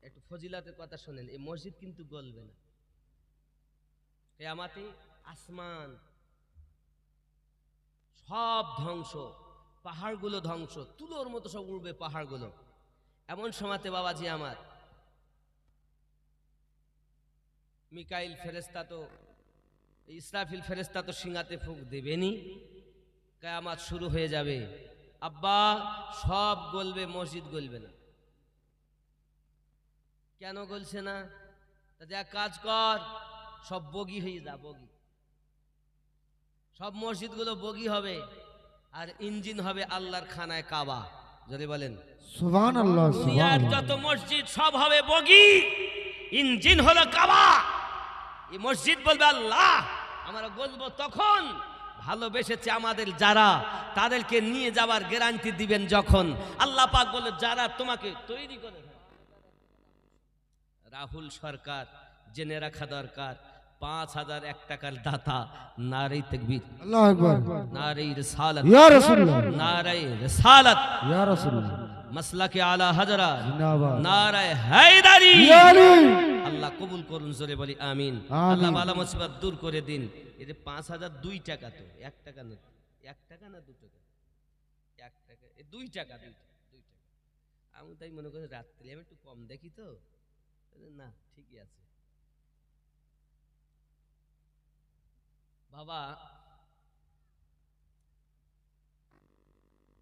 একটু ফজিলাতের কথা শোনেন, এই মসজিদ কিন্তু গলবে না। কিয়ামতে আসমান সব ধ্বংস, পাহাড়গুলো ধ্বংস, তুলোর মতো সব উড়বে পাহাড়গুলো। এমন সময়তে বাবাজি আমার মিকাইল ফেরেশতা তো, ইসরাফিল ফেরেশতা তো সিংহাতে ফুঁক দেবেনি, কিয়ামত শুরু হয়ে যাবে। আব্বা সব গলবে, মসজিদ গলবে না। কেন গলছে না? তাতে এক কাজ কর, সব বগি হয়ে যা, বগি। সব মসজিদগুলো বগি হবে, আর ইঞ্জিন হবে আল্লাহর খানায় কাবা। যদি বলেন সুবহানাল্লাহ। দুনিয়ার যত মসজিদ সব হবে বগি, ইঞ্জিন হলো কাবা। এই মসজিদ বলবে আল্লাহ আমরা বলবো, তখন ভালোবেসেছে আমাদের যারা, তাদেরকে নিয়ে যাওয়ার গ্যারান্টি দিবেন যখন। আল্লাহ পাক বলে, যারা তোমাকে তৈরি করে। রাহুল সরকার জেনে রাখা দরকার, 5,001 টাকার দাতা। নারে তাকবীর, আল্লাহু আকবার, নারে রিসালাত, ইয়া রাসূলুল্লাহ, নারে রিসালাত, ইয়া রাসূলুল্লাহ, মাসলাকে আলা হাজরা, জিন্দাবাদ, নারে হায়দারি। ইয়া আলী। আল্লাহ কবুল করুন, জোরে বলি আমিন। আমিন। আল্লাহ বালা মুসিবত দূর করে দিন। এটা 5,002 টাকা, তো 1 টাকা না, 1 টাকা না 2 টাকা, 1 টাকা, 2 টাকা, 2 টাকা। আমি তাই মনে করি রাত্রে আমি একটু কম দেখি তো, না ঠিকই আছে বাবা।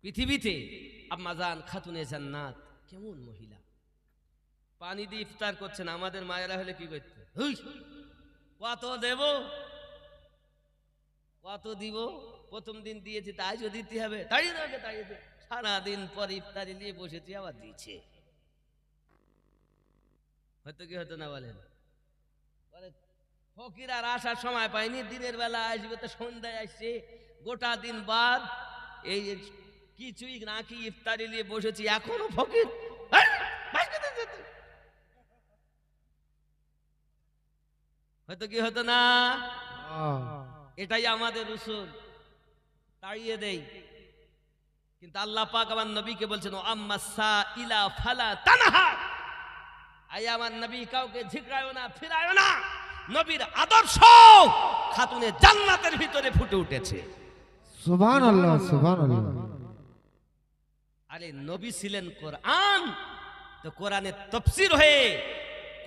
পৃথিবীতে আম্মাজান খাতুনে জান্নাত কেমন মহিলা, পানি দিয়ে ইফতার করছেন। আমাদের মায়েরা হলে কি করতে? কত দেব, কত দিব, প্রথম দিন দিয়েছি তাই যদি দিতে হবে, তাড়িয়ে দেবে, তাড়িয়ে দেবে। সারাদিন পর ইফতারি নিয়ে বসেছি, আবার দিচ্ছে। হয়তো কি হতো না বলেন? ফকির আর আসার সময় পাইনি, দিনের বেলা আসবে, তো সন্ধ্যায় আসছে, গোটা দিন বাদ এই কিছুই নাকি ইফতারি নিয়ে বসেছি, এখনো ফকির। হয়তো কি হতো না? এটাই আমাদের উসুল, তাড়িয়ে দেই। কিন্তু আল্লাহ পাক আমার নবীকে বলছেন, ও আম্মা সাইলা ফালা তানহা। আই আমার নবী কাউকে ঝিকরায়ও না, ফিরায়ও না। নবীর আদর্শ খাতুনে জান্নাতের ভিতরে ফুটে উঠেছে। সুবহানাল্লাহ, সুবহানাল্লাহ। আরে নবী ছিলেন কোরআন, তো কোরআনের তাফসীর হয়ে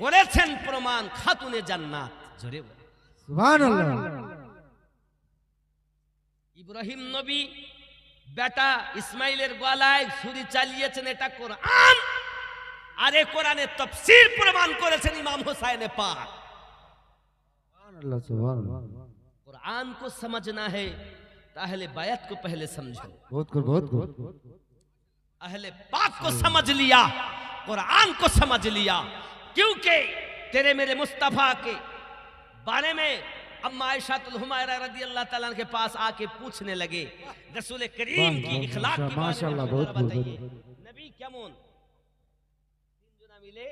করেছেন প্রমাণ খাতুনে জান্নাত। জোরে বলে সুবহানাল্লাহ। ইব্রাহিম নবী বেটা ইসমাইলের গলায় ছুরি চালিয়েছেন, এটা কোরআন। আর এ কোরআনের তাফসীর প্রমাণ করেছেন ইমাম হুসাইন পাক। अल्लाह सुभान अल्लाह कुरान को समझना है तो अहले बैत को पहले समझो। बहुत खूब अहले पाक को समझ लिया, कुरान को समझ लिया, क्योंकि तेरे मेरे मुस्तफा के बारे में अम्मा आयशातुल हुमैरा रदियल्लाहु ताला के पास आके पूछने लगे रसूल करीम की इखलाक की बारे में माशाअल्लाह, जरा बहुत बताइए, बहुत। नबी কেমন? তিনজনা মিলে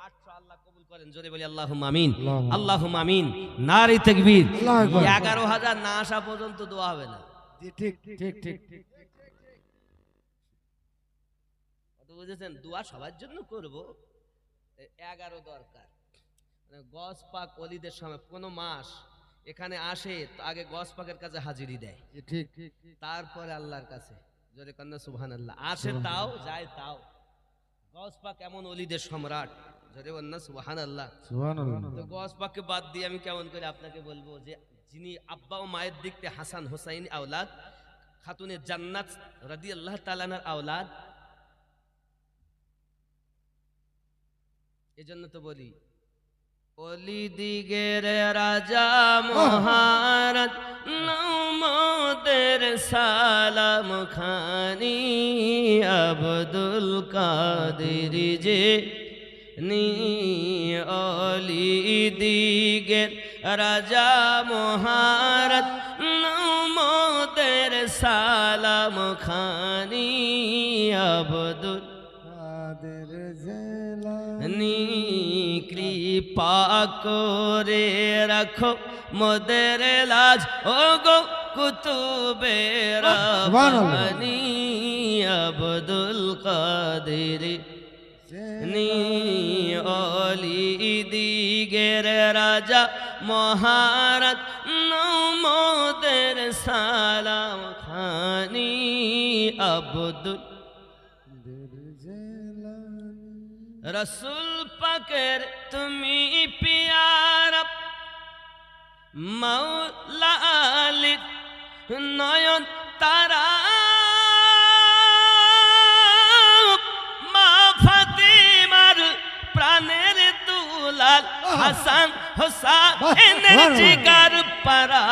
800 আল্লাহ কবুল করেন, জোরে বলি আল্লাহুম্মা আমিন, আল্লাহুম্মা। আল্লাহুম্মা আমিন, নারে তাকবীর। আল্লাহু আকবার। 11000 না আসা পর্যন্ত দোয়া হবে না। ठीक ठीक ठीक কত বুঝেছেন? দোয়া সবার জন্য করব, 11 দরকার। মানে গস পাক ওলিদের সময় কোন মাস এখানে আসে তো আগে গস পাকের কাছে হাজিরি দেয়, ठीक তারপরে আল্লাহর কাছে, জোরে কান্না সুবহানাল্লাহ। আসে তাও, যায় তাও। গস পাক এমন ওলিদের সম্রাট, জোরে কান্না সুবহানাল্লাহ। सुभान अल्लाह তো গস পাককে বাদ দিয়ে আমি কেমন করে আপনাকে বলবো যে যিনি আব্বা ও মায়ের দিক থেকে হাসান হোসাইন আওলাদ, খাতুনে জান্নাত রাদিয়াল্লাহু তাআলা আনহার আওলাদ। এজন্য তো বলি অলি দিগের রাজা মহারাজ নমদের সালাম খানি আব্দুল কাদের যে নি অলি দিগের রাজা মহারাজ নমদের সালাম খানি আব্দুল कादिर जिलानी নি কৃপা করে রাখো মোদের লাজ ও গো কুতুবে রাব্বানি আব্দুল কাদের নি অলি দিগের রাজা মহারাজ নমদের সালাম খানি আব্দুল রসুল পাকের তুমি পিয়ারা মাওলা আলীর নয়ন তারা মা ফাতিমার প্রাণের দুলাল হাসান হোসাইনের জিগার পারা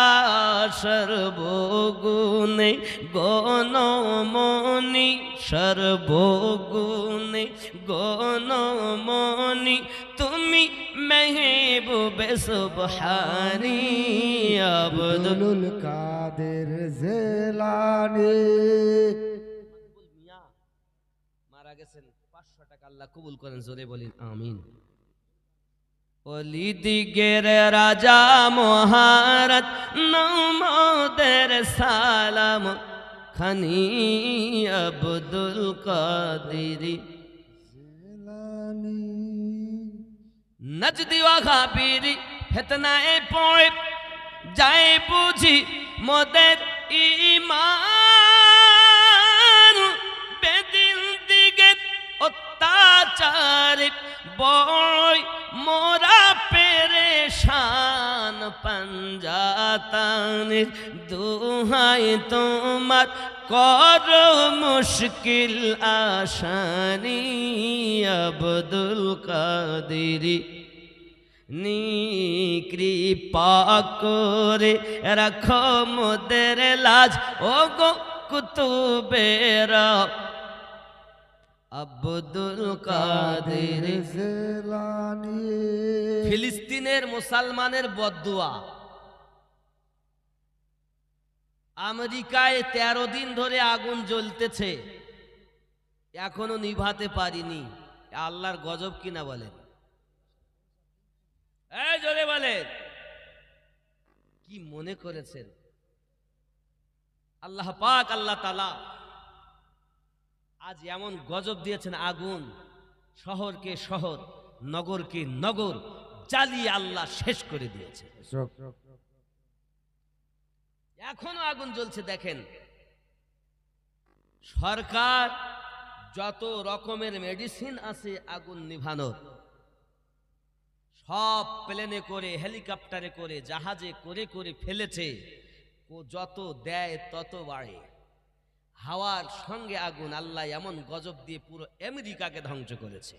সর্বগুণে গণমণি সর্বগুণে গণমণি তুমি মেহবুবে সুবহানি আব্দুল কাদের জিলানি মারা গেছেন, 500 টাকা আল্লাহ কবুল করেন, জোরে বলেন আমিন। অলি দিগের রাজা মহারাজ নমদের সালাম খানি আব্দুল কাদের জিলানি নজদি ওয়াহাবির ফিতনায় পড়ে যায় বুঝি মোদের ঈমান বেদিন দিগে অত্যাচার বড়ই মোরা পেরেশান পাঞ্জাতানের দোহাই তোমার কর মুশকিল আসানি আব্দুল কাদের নি কৃপা করে রাখো মোদের লাজ ও গো কুতুবেরা আব্দুল কাদের জিলানি ফিলিস্তিনের মুসলমানের বদদুয়া। আমেরিকায় 13 দিন ধরে আগুন জ্বলতেছে, এখনো নিভাতে পারিনি। আল্লাহর গজব কিনা বলেন, এই জোরে বলেন, কি মনে করেছেন? আল্লাহ পাক আল্লাহ তাআলা আজ এমন গজব দিয়েছেন, আগুন শহরকে শহর, নগরকে নগর জ্বালিয়ে আল্লাহ শেষ করে দিয়েছে। এখনো আগুন জ্বলছে। দেখেন, সরকার যত রকমের মেডিসিন আছে আগুন নিভানোর, সব প্লেনে করে, হেলিকপ্টারে করে, জাহাজে করে করে ফেলেছে। ও যত দেয় তত বাড়ে। হাওয়ার সঙ্গে আগুন, আল্লাহ এমন গজব দিয়ে পুরো আমেরিকাকে ধ্বংস করেছে।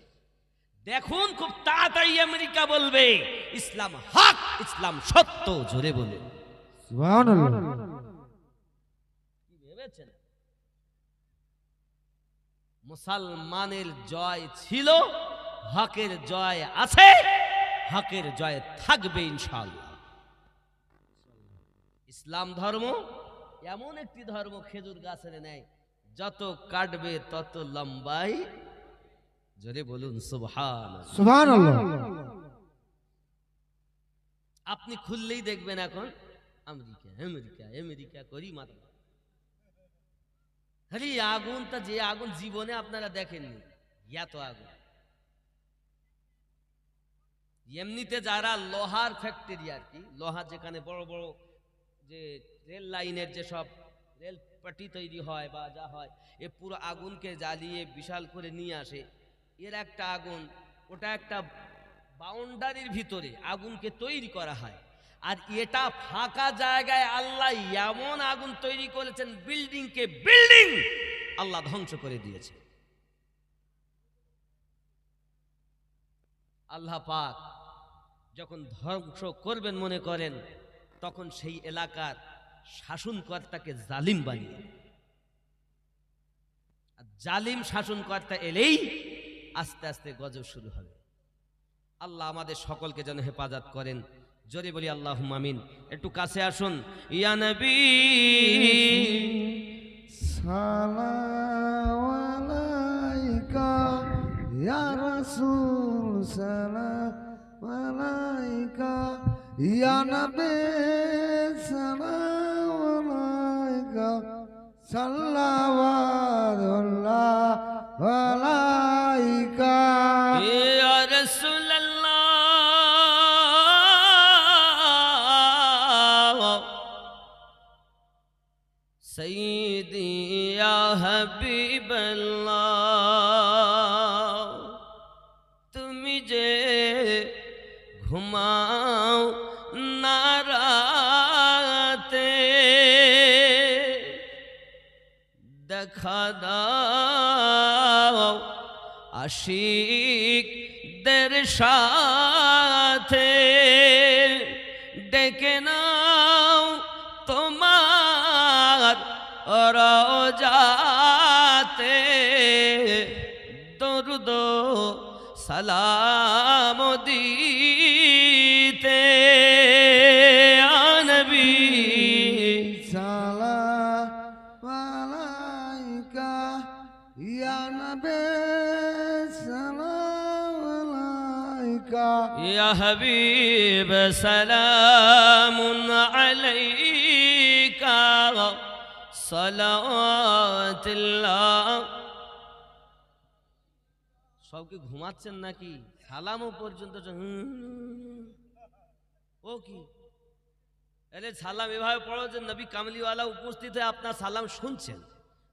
দেখুন খুব তাড়াতাড়ি আমেরিকা বলবে ইসলাম হক, ইসলাম সত্য, জোরে বলে। সুবহানাল্লাহ। কি ভেবেছেন মুসলমানের জয় ছিল? হকের জয় আছে, হকের জয় থাকবে ইনশাআল্লাহ। ইসলাম ধর্ম এমন একটি ধর্ম, খেজুর গাছের ন্যায়, যত কাটবে তত লম্বাই, জোরে বলুন সুবহানাল্লাহ। সুবহানাল্লাহ। আপনি খুললেই দেখবেন এখন আমেরিকা আমেরিকা আমেরিকা করি মাত্র। আরে আগুনটা, যে আগুন জীবনে আপনারা দেখেননি, এত আগুন। এমনিতে যারা লোহার ফ্যাক্টরি আর কি, লোহা যেখানে বড় বড় যে রেল লাইনের যে সব রেল পাটি তৈরি হয় বা যা হয়, এ পুরো আগুনকে জ্বালিয়ে বিশাল করে নিয়ে আসে। এর একটা আগুন, ওটা একটা বাউন্ডারির ভিতরে আগুনকে তৈরি করা হয়। আর এটা ফাঁকা জায়গায় আল্লাহ এমন আগুন তৈরি করেছেন, বিল্ডিংকে বিল্ডিং আল্লাহ ধ্বংস করে দিয়েছে। আল্লাহ পাক যখন ধ্বংস করবেন মনে করেন, তখন সেই এলাকার শাসনকর্তাকে জালিম বানিয়ে, আর জালিম শাসনকর্তা এলেই আস্তে আস্তে গজব শুরু হবে। আল্লাহ আমাদের সকলকে যেন হেফাজত করেন, জোরে বলি আল্লাহুম্মা আমিন। একটু কাছে আসুন। ইয়া নবী সালাম আলাইকা ইয়া রাসূল, সালাম আলাইকা ইয়া নবী, সালাম আলাইকা সাল্লাল্লাহু আলাইকা। ইয়া রাসূলুল্লাহ, সাইয়্যিদি ইয়া হাবিবাল্লাহ, তুমি যে ঘুমাও না রাতে, দেখা দাও আশিকদের সাথে, ডেকে নাও তোমার রওজাতে, দরুদ সালাম দিতে নবী। সালাম আলাইকা ইয়া নবী, সালাম আলাইকা ইয়া হাবিব, সালামুন আলাইকা সালাওয়াতুল্লাহ। সব কি ঘুমাচ্ছেন নাকি? সালামও পর্যন্ত ও কি? আরে সালাম এভাবে পড়ো যে নবী কামলিওয়ালা উপস্থিত হয়ে আপনার সালাম শুনছেন,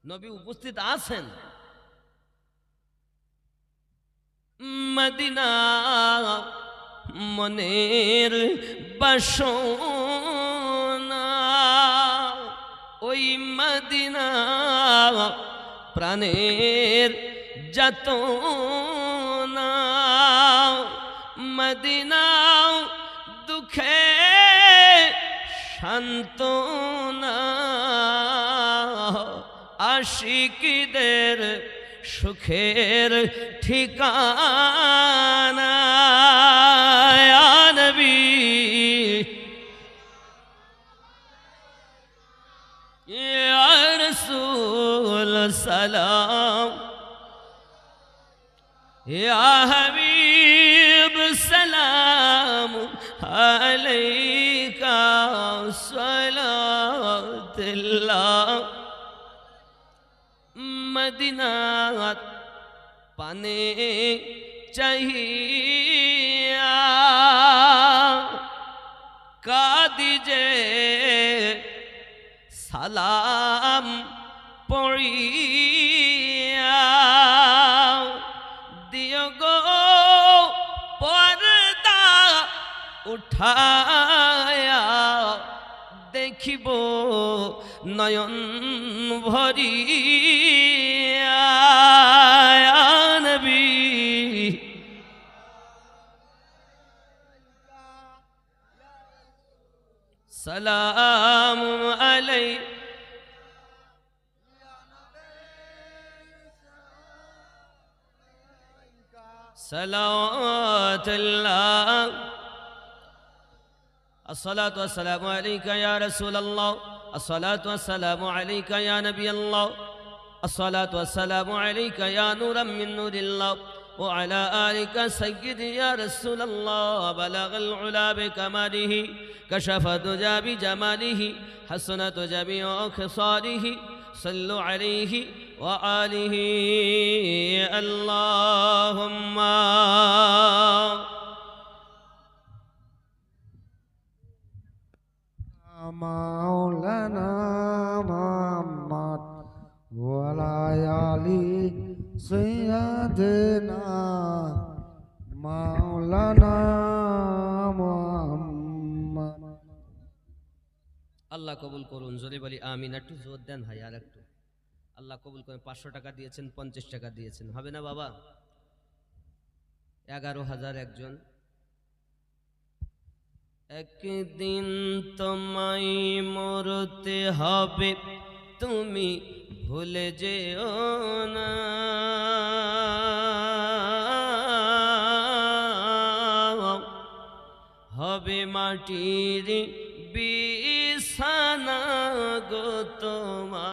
নবী উপস্থিত আছেন। মদিনা মনের বাসনা, ওই মদিনা প্রাণের যাতনা, মদিনা দুঃখে সান্ত্বনা, আশিকদের সুখের ঠিকানা। ইয়া নবী, ইয়া রাসূল, সালাম, ইয়া হাবিব, সালাম আলাইকা সালাতুল্লাহ। মদিনাত পানে চাহিয়া কাদি যে সালাম পড়িয়া, দিও গো পর্দা উঠায়া, দেখ দেখিব নয়ন ভরিয়া নবী সালাম আলাই সালাতুল্লাহ الصلاة والسلام عليك يا رسول الله الصلاة والسلام عليك يا نبي الله الصلاة والسلام عليك يا نورا من نور الله وعلى آلك سيدي يا رسول الله بلغ العلا بكماله كشف الدجى بجماله حسنت جميع خصاله صلوا عليه وآله اللهم مولانا محمد وعلى آل سيدنا مولانا محمد আল্লাহ কবুল করুন জোরে বলি আমিন একটু জোর দেন ভাই আর একটু আল্লাহ কবুল করে 500 টাকা দিয়েছেন 50 টাকা দিয়েছেন হবে না বাবা 11,000 একজন একদিন তোমায় মরতে হবে তুমি ভুলে যেও না হবে মাটির বিছানা গো তোমার